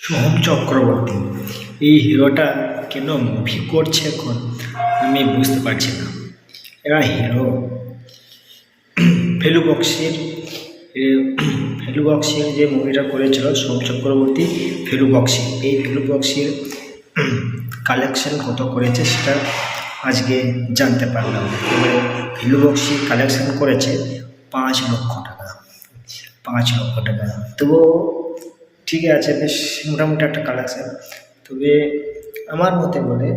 সোহম চক্রবর্তী এই হিরোটা কেন মুভি করছে এখন আমি বুঝতে পারছি না। এরা হিরো ফেলু বক্সির ফেলু বক্সির যে মুভিটা করেছিল সোহম চক্রবর্তী, ফেলু বক্সি, এই ফেলু বক্সির কালেকশন কত করেছে সেটা আজকে জানতে পারলাম। এবারে ফেলু বক্সি কালেকশন করেছে 5 লক্ষ টাকা। 5 লক্ষ টাকা তবুও ঠিক আছে, বেশ মোটামুটি একটা কালেকশান। তবে আমার মতে বলে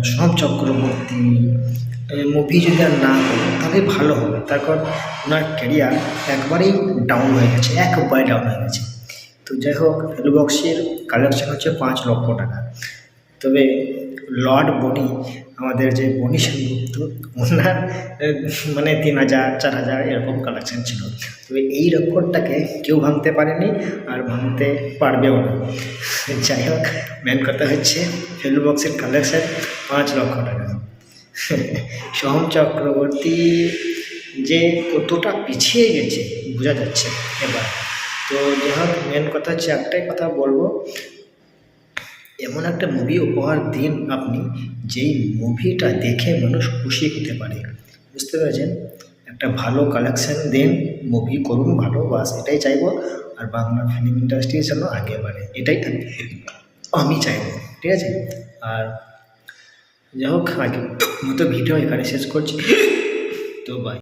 সোহম চক্রবর্তী মুভি যদি আর না করে তাহলে ভালো হবে, তার কারণ ওনার ক্যারিয়ার একবারেই ডাউন হয়ে গেছে, একবারে ডাউন হয়ে গেছে। তো যাই হোক, ফেলু বক্সের কালেকশান হচ্ছে 5 লক্ষ টাকা। তবে লর্ড বনি, আমাদের যে বনি সেনগুপ্ত, ওনার মানে 3,000 4,000 এরকম কালেকশান ছিল। তবে এই রেকর্ডটাকে কেউ ভাঙতে পারেনি আর ভাঙতে পারবেও না। যাই হোক, মেন কথা হচ্ছে ফেলু বক্সের কালেকশান 5 লক্ষ টাকা। সোহম চক্রবর্তী যে কতটা পিছিয়ে গেছে বোঝা যাচ্ছে এবার। তো যাই হোক, মেন কথা হচ্ছে একটাই কথা বলবো, এমন একটা মুভি উপহার দিন আপনি, যেই মুভিটা দেখে মানুষ খুশি হতে পারে, বুঝতে পেরেছেন? একটা ভালো কালেকশান দিন, মুভি করুন ভালো, বাস এটাই চাইবো। আর বাংলা ফিল্ম ইন্ডাস্ট্রি যেন আগে বাড়ে, এটাই আমি চাইবো, ঠিক আছে? আর যাই হোক, আগে মতো ভিডিও এখানে শেষ করছি। তো বাই।